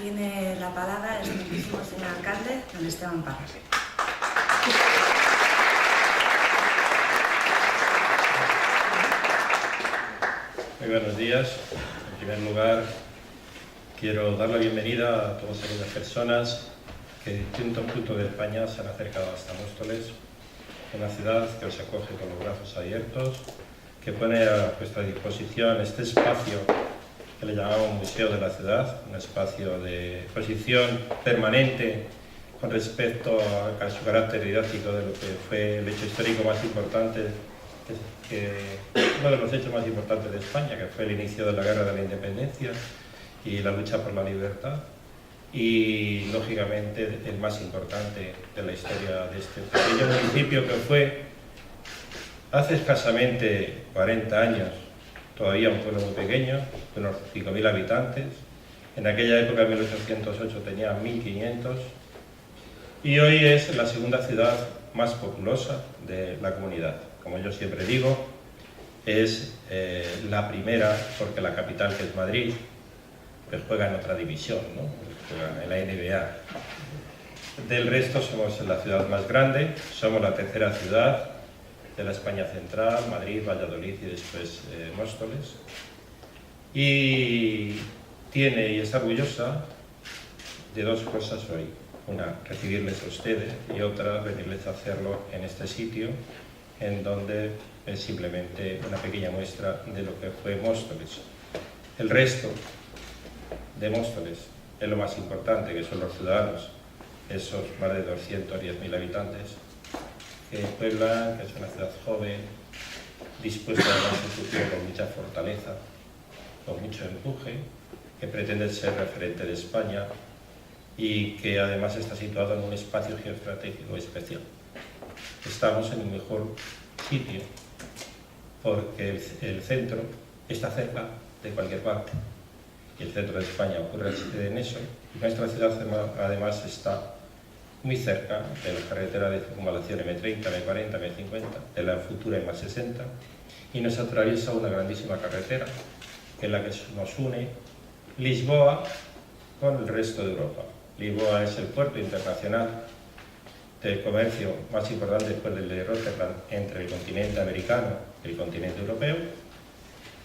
tiene la palabra el excelentísimo señor alcalde, don Esteban Parras. Muy buenos días. En primer lugar, quiero dar la bienvenida a todas aquellas personas que de distintos puntos de España se han acercado hasta Móstoles, una ciudad que os acoge con los brazos abiertos, que pone a vuestra disposición este espacio que le llamamos Museo de la Ciudad, un espacio de exposición permanente con respecto a su carácter didáctico de lo que fue el hecho histórico más importante, uno de los hechos más importantes de España, que fue el inicio de la Guerra de la Independencia y la lucha por la libertad, y lógicamente el más importante de la historia de este pequeño municipio, que fue hace escasamente 40 años todavía un pueblo muy pequeño, de unos 5.000 habitantes. En aquella época, en 1808, tenía 1.500, y hoy es la segunda ciudad más populosa de la comunidad. Como yo siempre digo, es la primera porque la capital, que es Madrid, pues juega en otra división, ¿no? Juega en la NBA. Del resto somos la ciudad más grande, somos la tercera ciudad de la España central, Madrid, Valladolid y después Móstoles. Y tiene y está orgullosa de dos cosas hoy. Una, recibirles a ustedes, y otra, venirles a hacerlo en este sitio, en donde es simplemente una pequeña muestra de lo que fue Móstoles. El resto de Móstoles es lo más importante, que son los ciudadanos, esos más de 210.000 habitantes, que pueblan, que es una ciudad joven, dispuesta a dar su futuro con mucha fortaleza, con mucho empuje, que pretende ser referente de España y que además está situado en un espacio geoestratégico especial. Estamos en el mejor sitio porque el centro está cerca de cualquier parte, y el centro de España ocurre en eso, y nuestra ciudad además está muy cerca de la carretera de circunvalación M30, M40, M50, de la futura M60, y nos atraviesa una grandísima carretera, que es la que nos une Lisboa con el resto de Europa. Lisboa es el puerto internacional del comercio más importante después del de Rotterdam entre el continente americano y el continente europeo,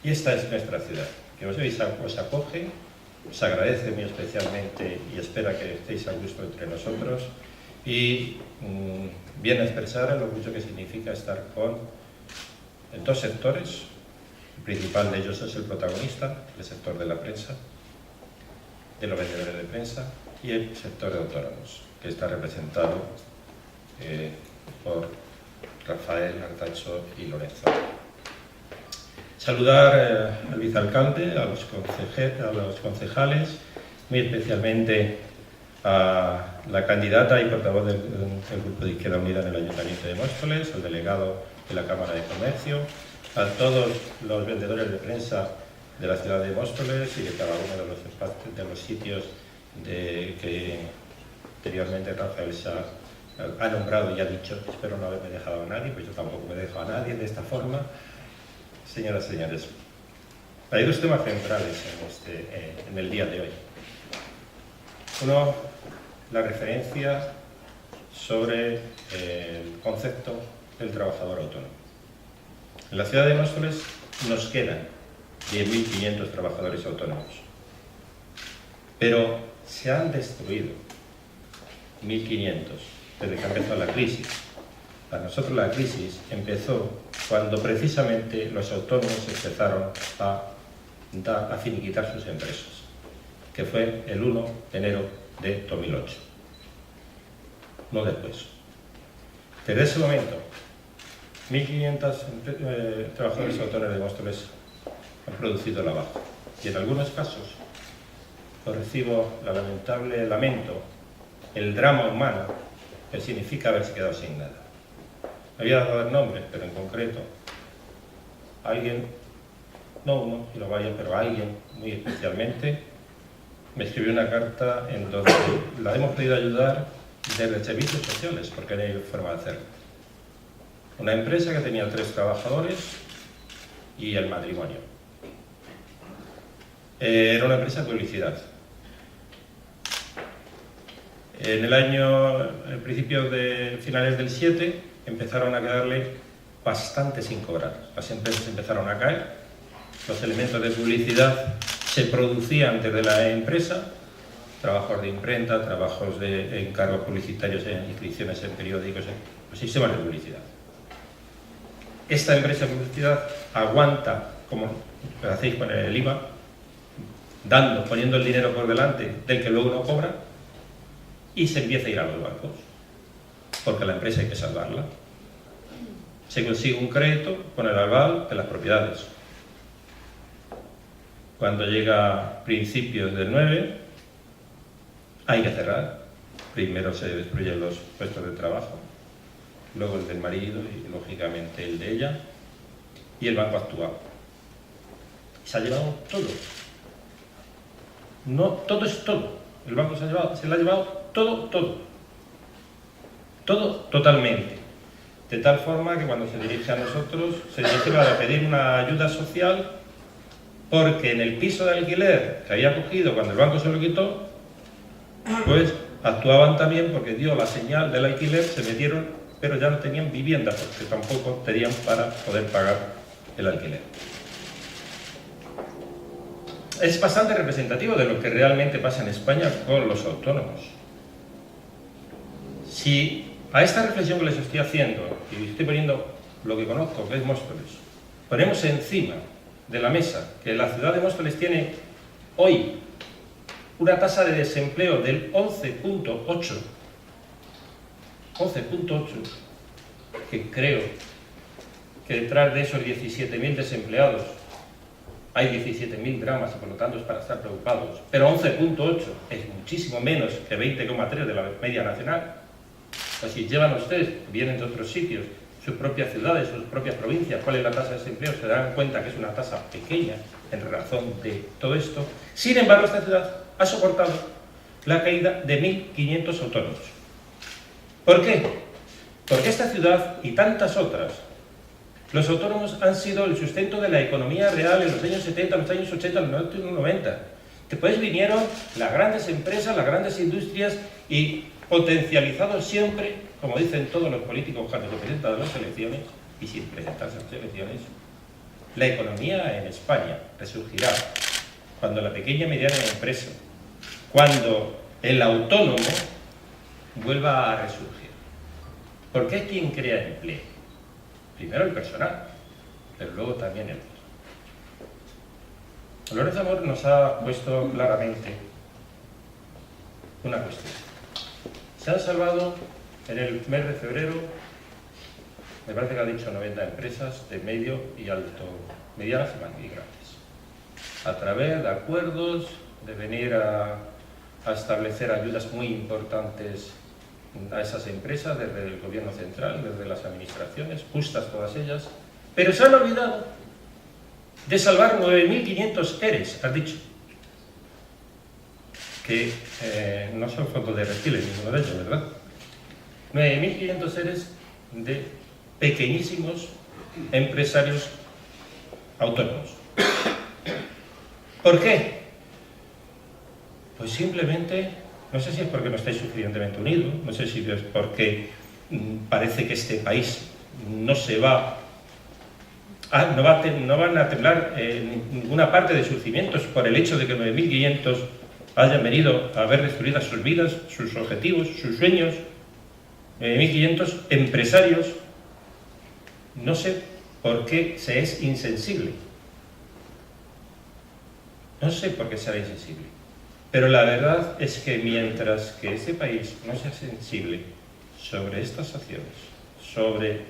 y esta es nuestra ciudad, que os acoge, os agradece muy especialmente y espera que estéis a gusto entre nosotros, y viene a expresar lo mucho que significa estar con dos sectores. El principal de ellos es el protagonista, el sector de la prensa, de los vendedores de prensa, y el sector de autónomos, que está representado por Rafael, Artacho y Lorenzo. Saludar al vicealcalde, a los concejales, muy especialmente a la candidata y portavoz del Grupo de Izquierda Unida en el Ayuntamiento de Móstoles, al delegado de la Cámara de Comercio, a todos los vendedores de prensa de la ciudad de Móstoles y de cada uno de los sitios que anteriormente Rafael se ha nombrado y ha dicho. Espero no haberme dejado a nadie, pues yo tampoco me dejo a nadie de esta forma. Señoras y señores, hay dos temas centrales en el día de hoy. Uno, la referencia sobre el concepto del trabajador autónomo. En la ciudad de Móstoles nos quedan 10.500 trabajadores autónomos, pero se han destruido 1.500 desde que empezó la crisis. Para nosotros la crisis empezó cuando precisamente los autónomos empezaron a finiquitar sus empresas, que fue el 1 de enero de 2008, no después. Desde ese momento, 1.500 trabajadores autónomos de Móstoles han producido la baja, y en algunos casos recibo el lamentable lamento, el drama humano que significa haberse quedado sin nada. Me voy a dar nombres, pero en concreto, alguien, no uno, y lo varios, pero alguien muy especialmente, me escribió una carta en donde la hemos podido ayudar desde servicios sociales, porque no hay forma de hacerlo. Una empresa que tenía 3 trabajadores y el matrimonio. Era una empresa de publicidad. En el año, principios de finales del 7, empezaron a quedarle bastante sin cobrar. Las empresas empezaron a caer, los elementos de publicidad se producían desde la empresa, trabajos de imprenta, trabajos de encargos publicitarios, inscripciones en periódicos, los sistemas de publicidad. Esta empresa de publicidad aguanta, como lo hacéis con el IVA, poniendo el dinero por delante del que luego no cobra, y se empieza a ir a los bancos, porque la empresa hay que salvarla. Se consigue un crédito con el aval de las propiedades. Cuando llega principios del 9, hay que cerrar. Primero se destruyen los puestos de trabajo, luego el del marido y lógicamente el de ella, y el banco actúa. Se ha llevado todo. No, todo es todo. El banco se lo ha llevado todo. Todo totalmente. De tal forma que cuando se dirige a nosotros, se dirige para pedir una ayuda social, porque en el piso de alquiler que había cogido cuando el banco se lo quitó, pues actuaban también porque dio la señal del alquiler, se metieron, pero ya no tenían vivienda, porque tampoco tenían para poder pagar el alquiler. Es bastante representativo de lo que realmente pasa en España con los autónomos. Si a esta reflexión que les estoy haciendo, y estoy poniendo lo que conozco, que es Móstoles, ponemos encima de la mesa que la ciudad de Móstoles tiene hoy una tasa de desempleo del 11.8, que creo que detrás de esos 17.000 desempleados hay 17.000 dramas y por lo tanto es para estar preocupados, pero 11.8 es muchísimo menos que 20,3 de la media nacional. Pues si llevan ustedes, vienen de otros sitios, sus propias ciudades, sus propias provincias, cuál es la tasa de desempleo, se darán cuenta que es una tasa pequeña en razón de todo esto. Sin embargo, esta ciudad ha soportado la caída de 1.500 autónomos. ¿Por qué? Porque esta ciudad y tantas otras, los autónomos han sido el sustento de la economía real en los años 70, los años 80, los 90. Después vinieron las grandes empresas, las grandes industrias y potencializado siempre, como dicen todos los políticos cuando se presentan a las elecciones y sin presentarse a las elecciones, la economía en España resurgirá cuando la pequeña y mediana empresa, cuando el autónomo vuelva a resurgir. Porque es quien crea empleo. Primero el personal, pero luego también el otro. Dolores Amor nos ha puesto claramente una cuestión. Se han salvado en el mes de febrero, me parece que ha dicho 90 empresas de medio y alto, medianas y grandes, a través de acuerdos, de venir a establecer ayudas muy importantes a esas empresas desde el gobierno central, desde las administraciones, justas todas ellas, pero se han olvidado de salvar 9.500 ERES, has dicho, que no son fondos de Reptiles, ninguno de ellos, ¿verdad? 9.500 ERES de pequeñísimos empresarios autónomos. ¿Por qué? Pues simplemente, no sé si es porque no estáis suficientemente unidos, no sé si es porque parece que este país no van a temblar ninguna parte de sus cimientos por el hecho de que 9.500 hayan venido a ver destruidas sus vidas, sus objetivos, sus sueños. 9.500 empresarios. No sé por qué se es insensible. No sé por qué será insensible. Pero la verdad es que mientras que este país no sea sensible sobre estas acciones, sobre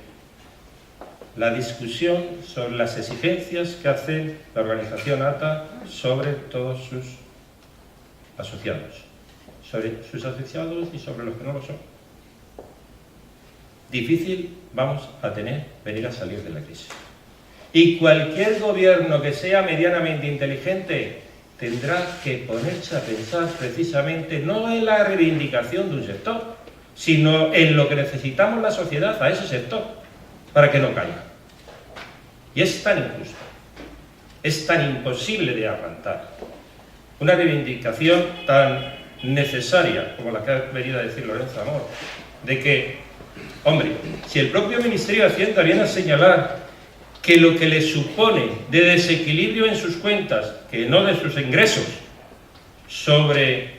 la discusión, sobre las exigencias que hace la organización ATA sobre todos sus asociados, y sobre los que no lo son, difícil vamos a tener venir a salir de la crisis. Y cualquier gobierno que sea medianamente inteligente tendrá que ponerse a pensar precisamente no en la reivindicación de un sector, sino en lo que necesitamos la sociedad a ese sector para que no caiga. Y es tan injusto, es tan imposible de aguantar, una reivindicación tan necesaria, como la que ha venido a decir Lorenzo Amor, de que, hombre, si el propio Ministerio de Hacienda viene a señalar que lo que le supone de desequilibrio en sus cuentas, que no de sus ingresos, sobre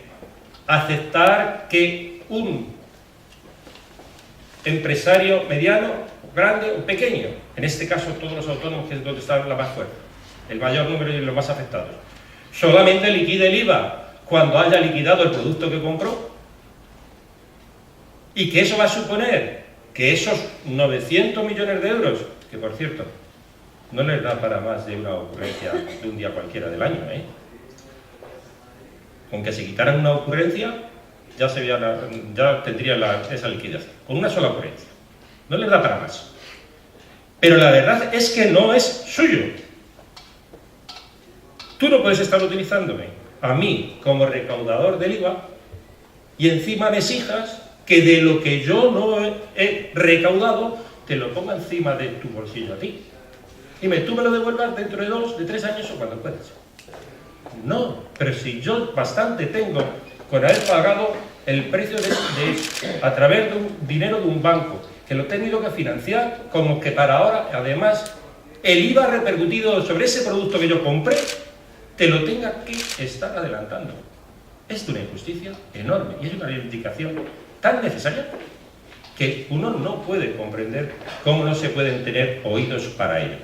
aceptar que un empresario mediano, grande o pequeño, en este caso todos los autónomos, que es donde está la más fuerte, el mayor número y los más afectados, solamente liquide el IVA cuando haya liquidado el producto que compró, y que eso va a suponer que esos 900 millones de euros, que por cierto, no les da para más de una ocurrencia de un día cualquiera del año, con que se quitaran una ocurrencia, ya tendría esa liquidación, con una sola ocurrencia. No les da para más. Pero la verdad es que no es suyo. Tú no puedes estar utilizándome a mí como recaudador del IVA y encima me exijas que de lo que yo no he recaudado te lo ponga encima de tu bolsillo a ti. Dime, tú me lo devuelvas dentro de 2, de 3 años o cuando puedas. No, pero si yo bastante tengo con haber pagado el precio a través de un dinero de un banco, que lo he tenido que financiar, como que para ahora, además, el IVA repercutido sobre ese producto que yo compré, te lo tenga que estar adelantando. Es una injusticia enorme y es una reivindicación tan necesaria que uno no puede comprender cómo no se pueden tener oídos para ello.